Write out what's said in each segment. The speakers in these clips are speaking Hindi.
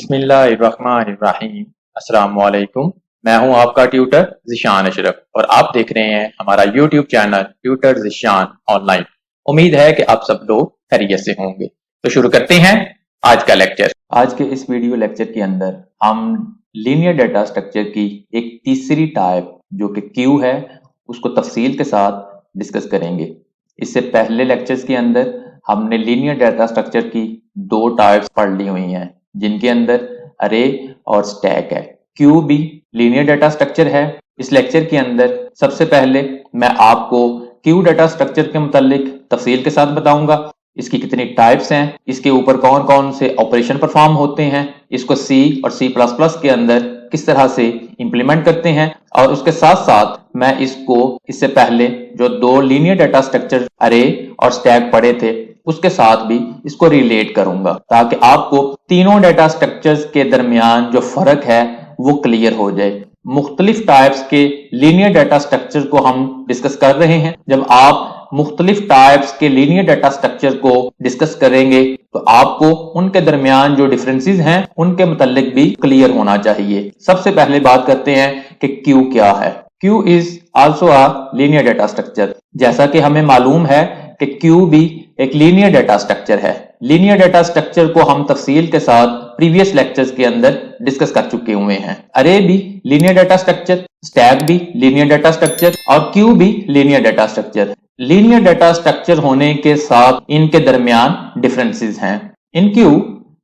बिस्मिल्लाहिर्रहमानिर्रहीम। अस्सलाम वालेकुम। मैं हूं आपका ट्यूटर ज़िशान अशरफ और आप देख रहे हैं हमारा YouTube channel tutor Zeeshan online. उम्मीद है कि आप सब लोग खैरियत से होंगे। तो शुरू करते हैं आज का लेक्चर। आज के इस वीडियो लेक्चर के अंदर हम लीनियर डाटा स्ट्रक्चर की एक तीसरी टाइप जो कि क्यू है उसको तफसील के साथ डिस्कस करेंगे। इससे पहले लेक्चर्स के अंदर हमने लीनियर डाटा स्ट्रक्चर की दो टाइप्स पढ़ ली हुई हैं जिनके अंदर अरे और स्टैक है। क्यू भी लीनियर डाटा स्ट्रक्चर है। इस लेक्चर के अंदर सबसे पहले मैं आपको क्यू डाटा स्ट्रक्चर के मुतालिक तफसील के साथ बताऊंगा, इसकी कितनी टाइप्स हैं, इसके ऊपर कौन कौन से ऑपरेशन परफॉर्म होते हैं, इसको सी और सी प्लस प्लस के अंदर किस तरह से इंप्लीमेंट करते हैं, और उसके साथ साथ मैं इससे पहले जो दो लीनियर डाटा स्ट्रक्चर अरे और स्टैक पढ़े थे उसके साथ भी इसको रिलेट करूंगा ताकि आपको तीनों डाटा स्ट्रक्चर्स के दरमियान जो फर्क है वो क्लियर हो जाए। मुख्तलिफ टाइप्स के लीनियर डाटा स्ट्रक्चर को हम डिस्कस कर रहे हैं। जब आप मुख्तलिफ टाइप्स के लीनियर डाटा स्ट्रक्चर को डिस्कस करेंगे तो आपको उनके दरमियान जो डिफरेंसेस हैं उनके मुतालिक भी क्लियर होना चाहिए। सबसे पहले बात करते हैं कि क्यू क्या है। Q is also a linear data structure. जैसा कि हमें मालूम है कि क्यू भी एक लीनियर डाटा स्ट्रक्चर है। लीनियर डाटा स्ट्रक्चर को हम तफसील के साथ प्रीवियस लेक्चर्स के अंदर डिस्कस कर चुके हुए हैं। अरे भी लीनियर डाटा स्ट्रक्चर, स्टैक भी लीनियर डाटा स्ट्रक्चर और क्यू भी linear data structure. Linear data structure होने के साथ इनके दरमियान डिफरेंसेस हैं। In queue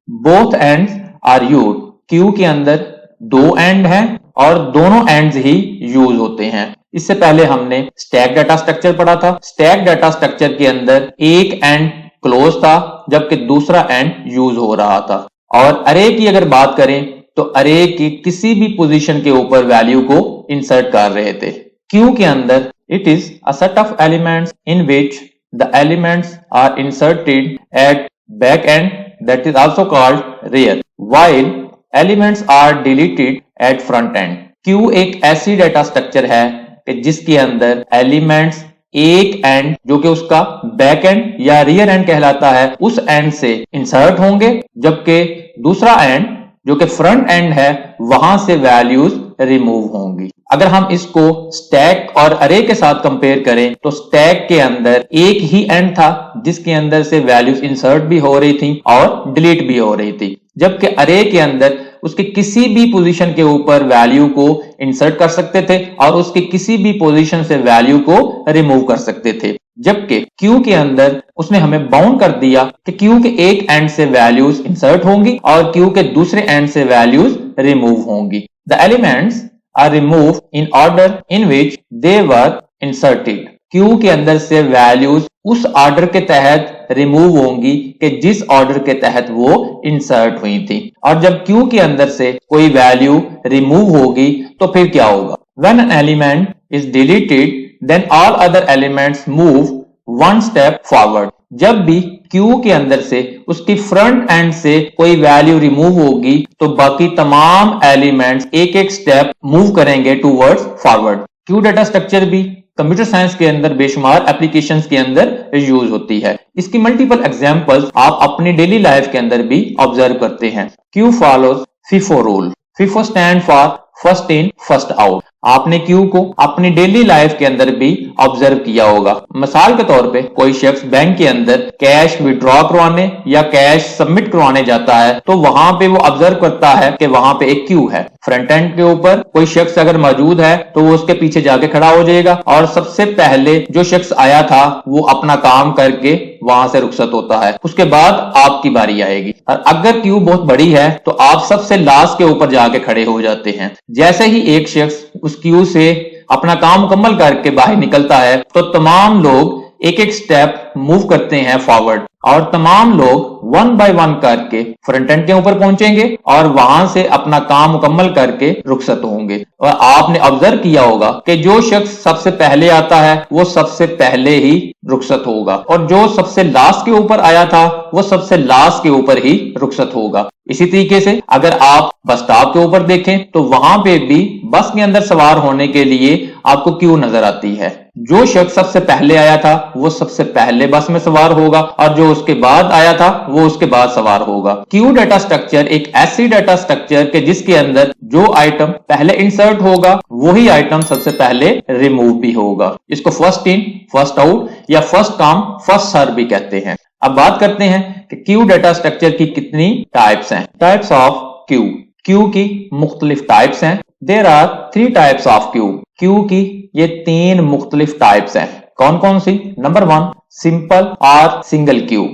both ends are used. Queue के अंदर दो एंड हैं और दोनों एंड्स ही यूज होते हैं। इससे पहले हमने स्टैक डाटा स्ट्रक्चर पढ़ा था। स्टैक डाटा स्ट्रक्चर के अंदर एक एंड क्लोज था जबकि दूसरा एंड यूज हो रहा था। और अरे की अगर बात करें तो अरे की किसी भी पोजीशन के ऊपर वैल्यू को इंसर्ट कर रहे थे। क्यू के अंदर it is a set of elements in which the elements are inserted at back end that is also called rear while elements are deleted at front end. Queue एक ऐसी डाटा स्ट्रक्चर है कि जिसके अंदर एलिमेंट्स एक एंड जो कि उसका बैक एंड या रियर एंड कहलाता है उस एंड से इंसर्ट होंगे, जबकि दूसरा एंड जो कि फ्रंट एंड है वहां से वैल्यूज रिमूव होंगी। अगर हम इसको स्टैक और अरे के साथ कंपेयर करें तो स्टैक के अंदर एक ही एंड था जिसके अंदर से वैल्यूज इंसर्ट भी हो रही थी और डिलीट भी हो रही थी, जबकि अरे के अंदर उसके किसी भी पोजीशन के ऊपर वैल्यू को इंसर्ट कर सकते थे और उसके किसी भी पोजीशन से वैल्यू को रिमूव कर सकते थे। जबकि क्यू के अंदर उसने हमें बाउंड कर दिया कि क्यू के एक एंड से वैल्यूज इंसर्ट होंगी और क्यू के दूसरे एंड से वैल्यूज रिमूव होंगी। The elements are remove in order in which they were inserted. Queue के अंदर से वैल्यूज उस ऑर्डर के तहत रिमूव होंगी कि जिस ऑर्डर के तहत वो इंसर्ट हुई थी। और जब क्यू के अंदर से कोई वैल्यू रिमूव होगी तो फिर क्या होगा? When an element is deleted, then all other elements move one step forward. जब भी क्यू के अंदर से उसकी फ्रंट एंड से कोई वैल्यू रिमूव होगी तो बाकी तमाम एलिमेंट्स एक एक स्टेप मूव करेंगे towards forward. Q data structure भी कंप्यूटर साइंस के अंदर बेशुमार एप्लीकेशंस के अंदर यूज होती है। इसकी मल्टीपल एग्जांपल्स आप अपनी डेली लाइफ के अंदर भी ऑब्जर्व करते हैं। Q follows FIFO rule. FIFO stand for first in first out. आपने क्यू को अपनी डेली लाइफ के अंदर भी ऑब्जर्व किया होगा। मिसाल के तौर पे कोई शख्स बैंक के अंदर कैश विड्रॉ करवाने या कैश सबमिट करवाने जाता है तो वहां पे वो ऑब्जर्व करता है कि वहां पे एक क्यू है। फ्रंट एंड के ऊपर कोई शख्स अगर मौजूद है तो वो उसके पीछे जाके खड़ा हो जाएगा और सबसे पहले जो शख्स आया था वो अपना काम करके वहां से रुखसत होता है। उसके बाद आपकी बारी आएगी और अगर क्यू बहुत बड़ी है तो आप सबसे लास्ट के ऊपर जाके खड़े हो जाते हैं। जैसे ही एक शख्स उस क्यू से अपना काम मुकम्मल करके बाहर निकलता है तो तमाम लोग एक एक स्टेप मूव करते हैं फॉरवर्ड और तमाम लोग वन बाय वन करके फ्रंट एंड के ऊपर पहुंचेंगे और वहां से अपना काम मुकम्मल करके रुखसत होंगे। और आपने ऑब्जर्व किया होगा कि जो शख्स सबसे पहले आता है वो सबसे पहले ही रुखसत होगा और जो सबसे लास्ट के ऊपर आया था वो सबसे लास्ट के ऊपर ही रुखसत होगा। इसी तरीके से अगर आप बस स्टॉप के ऊपर देखें तो वहां पे भी बस के अंदर सवार होने के लिए आपको क्यू नजर आती है। जो शख्स सबसे पहले आया था वो सबसे पहले पहले बस में सवार होगा और जो उसके बाद आया था वो उसके बाद सवार होगा। क्यू डाटा स्ट्रक्चर एक ऐसी डाटा स्ट्रक्चर के जिसके अंदर जो आइटम पहले इंसर्ट होगा वही आइटम सबसे पहले रिमूव भी होगा। इसको फर्स्ट इन फर्स्ट आउट या फर्स्ट कम फर्स्ट सर्व भी कहते हैं। अब बात करते हैं कि क्यू डाटा स्ट्रक्चर की कितनी टाइप्स हैं। Types of queue. क्यू की मुख्तलिफ टाइप्स हैं। There are 3 types of queue. Queue की ये 3 मुख्तलिफ टाइप्स हैं। कौन कौन सी? नंबर 1 सिंपल और सिंगल क्यू,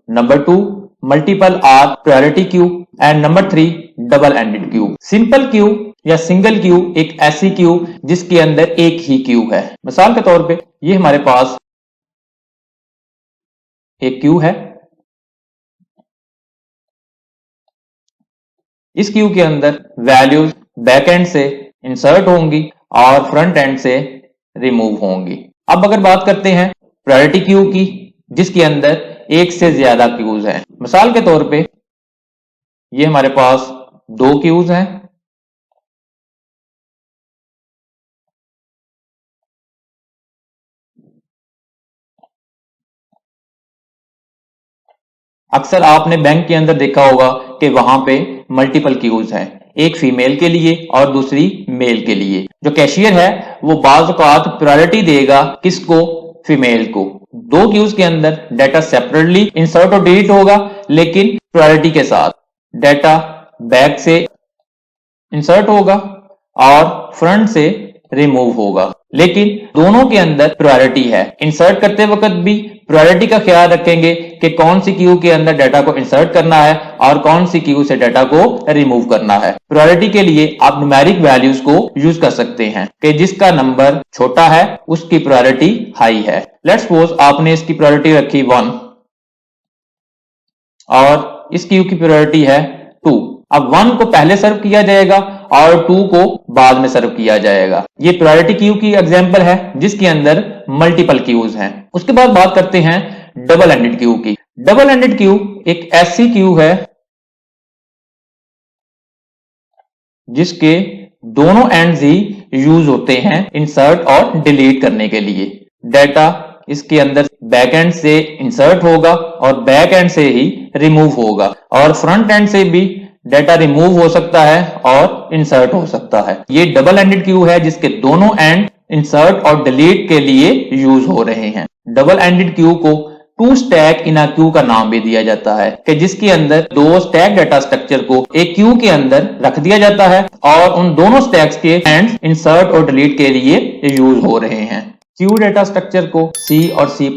नंबर 2 मल्टीपल और priority queue and number 3 double ended queue. Simple queue या सिंगल क्यू एक ऐसी क्यू जिसके अंदर एक ही क्यू है। मिसाल के तौर पे ये हमारे पास एक क्यू है। इस क्यू के अंदर वैल्यूज बैक एंड से इंसर्ट होंगी और फ्रंट एंड से रिमूव होंगी। अब अगर बात करते हैं प्रायोरिटी क्यू की जिसके अंदर एक से ज्यादा क्यूज हैं। मिसाल के तौर पे ये हमारे पास 2 क्यूज हैं। अक्सर आपने बैंक के अंदर देखा होगा कि वहां पे मल्टीपल क्यूज हैं, एक फीमेल के लिए और दूसरी मेल के लिए। जो कैशियर है वो बाज़ औक़ात प्रायोरिटी देगा किसको? फीमेल को। 2 क्यूज के अंदर डाटा सेपरेटली इंसर्ट और डिलीट होगा लेकिन प्रायोरिटी के साथ। डाटा बैक से इंसर्ट होगा और फ्रंट से रिमूव होगा, लेकिन दोनों के अंदर प्रायोरिटी है। इंसर्ट करते वक्त भी प्रायोरिटी का ख्याल रखेंगे कि कौन सी क्यू के अंदर डाटा को इंसर्ट करना है और कौन सी क्यू से डाटा को रिमूव करना है। प्रायोरिटी के लिए आप न्यूमेरिक वैल्यूज को यूज कर सकते हैं कि जिसका नंबर छोटा है उसकी प्रायोरिटी हाई है। लेट्स सपोज आपने इसकी प्रायोरिटी रखी 1 और इस क्यू की प्रायोरिटी है 2। अब 1 को पहले सर्व किया जाएगा और 2 को बाद में सर्व किया जाएगा। ये प्रायोरिटी क्यू की एग्जांपल है जिसके अंदर मल्टीपल क्यूज हैं। उसके बाद बात करते हैं डबल एंडेड क्यू की। डबल एंडेड क्यू एक ऐसी क्यू है जिसके दोनों एंड्स ही यूज होते हैं इंसर्ट और डिलीट करने के लिए। डाटा इसके अंदर बैक एंड से इंसर्ट होगा और बैक एंड से ही रिमूव होगा और फ्रंट एंड से भी डाटा रिमूव हो सकता है और इंसर्ट हो सकता है। ये डबल एंडेड क्यू है जिसके दोनों एंड इंसर्ट और डिलीट के लिए यूज हो रहे हैं। डबल एंडेड क्यू को 2 स्टैक इन अ क्यू का नाम भी दिया जाता है कि जिसके अंदर 2 स्टैक डाटा स्ट्रक्चर को एक क्यू के अंदर रख दिया जाता है और उन दोनों स्टैक्स के एंड इंसर्ट और डिलीट के लिए यूज हो रहे हैं। क्यू डाटा स्ट्रक्चर को C और C++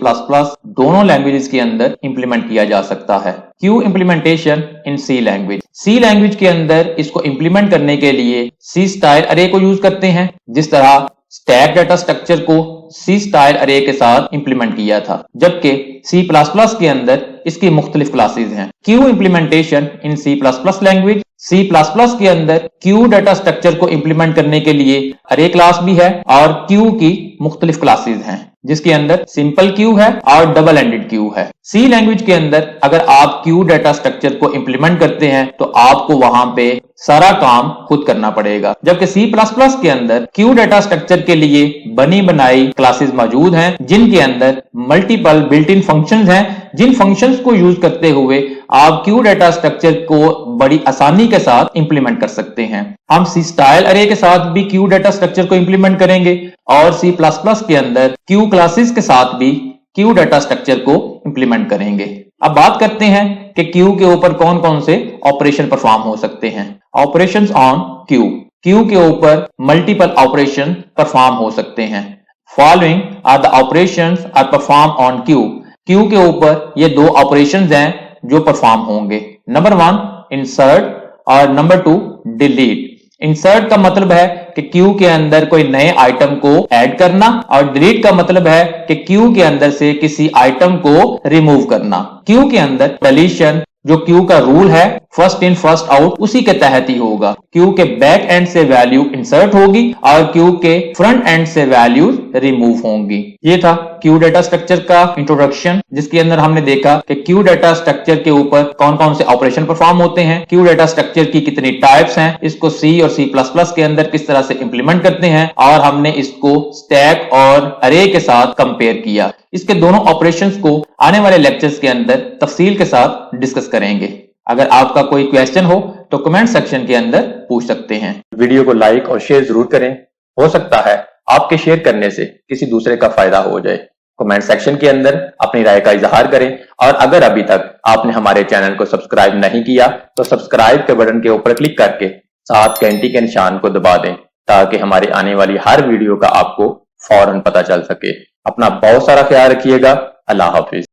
दोनों लैंग्वेजेस के अंदर इंप्लीमेंट किया जा सकता है। क्यू इंप्लीमेंटेशन इन C लैंग्वेज। C लैंग्वेज के अंदर इसको इंप्लीमेंट करने के लिए C स्टाइल अरे को यूज करते हैं, जिस तरह स्टैक डाटा स्ट्रक्चर को C स्टाइल अरे के साथ इंप्लीमेंट किया था, जबकि C++ के अंदर इसकी मुख्तलिफ क्लासेस हैं। क्यू इंप्लीमेंटेशन इन C++ लैंग्वेज। C++ के अंदर क्यू डाटा स्ट्रक्चर को इंप्लीमेंट करने के लिए अरे क्लास भी है और क्यू की मुख्तलिफ क्लासेस हैं जिसके अंदर सिंपल क्यू है और डबल एंडेड क्यू है। C लैंग्वेज के अंदर अगर आप क्यू डाटा स्ट्रक्चर को इंप्लीमेंट करते हैं तो आपको वहां पे सारा काम खुद करना पड़ेगा, जबकि C++ के अंदर क्यू डाटा स्ट्रक्चर के लिए बनी बनाई क्लासेस मौजूद हैं जिनके अंदर मल्टीपल बिल्ट इन फंक्शंस हैं, जिन फंक्शंस को यूज करते हुए आप क्यू डाटा स्ट्रक्चर को बड़ी आसानी के साथ इंप्लीमेंट कर सकते हैं। हम C स्टाइल अरे के साथ भी क्यू डाटा स्ट्रक्चर को इंप्लीमेंट करेंगे और C++ के अंदर क्यू क्लासेस के साथ भी क्यू डाटा स्ट्रक्चर को इंप्लीमेंट करेंगे। अब बात करते हैं कि क्यू के ऊपर कौन कौन से ऑपरेशन परफॉर्म हो सकते हैं। Operations on queue. क्यू के ऊपर मल्टीपल ऑपरेशन परफॉर्म हो सकते हैं। Following are the operations are perform on queue. Queue के ऊपर ये 2 ऑपरेशंस हैं जो परफॉर्म होंगे। नंबर 1 इंसर्ट और नंबर 2 डिलीट। इंसर्ट का मतलब है कि क्यू के अंदर कोई नए आइटम को ऐड करना और डिलीट का मतलब है कि क्यू के अंदर से किसी आइटम को रिमूव करना। क्यू के अंदर डिलीशन जो क्यू का रूल है फर्स्ट इन फर्स्ट आउट उसी के तहत ही होगा। क्यू के बैक एंड से वैल्यू इंसर्ट होगी और क्यू के फ्रंट एंड से वैल्यू रिमूव होंगी। ये था क्यू डेटा स्ट्रक्चर का इंट्रोडक्शन, जिसके अंदर हमने देखा कि क्यू डेटा स्ट्रक्चर के ऊपर कौन कौन से ऑपरेशन परफॉर्म होते हैं, क्यू डेटा स्ट्रक्चर की कितनी टाइप्स हैं, इसको सी और C++ के अंदर किस तरह से इंप्लीमेंट करते हैं, और हमने इसको स्टैक और अरे के साथ कंपेयर किया। इसके दोनों ऑपरेशंस को आने वाले लेक्चर्स के अंदर तफसील के साथ डिस्कस करेंगे। अगर आपका कोई क्वेश्चन हो तो कमेंट सेक्शन के अंदर पूछ सकते हैं। वीडियो को लाइक और शेयर जरूर करें, हो सकता है आपके शेयर करने से किसी दूसरे का फायदा हो जाए। कमेंट सेक्शन के अंदर अपनी राय का इजहार करें, और अगर अभी तक आपने हमारे चैनल को सब्सक्राइब नहीं किया तो सब्सक्राइब के बटन के ऊपर क्लिक करके साथ घंटी के निशान को दबा दें, ताकि हमारी आने वाली हर वीडियो का आपको फौरन पता चल सके। अपना बहुत सारा ख्याल रखिएगा। अल्लाह हाफिज।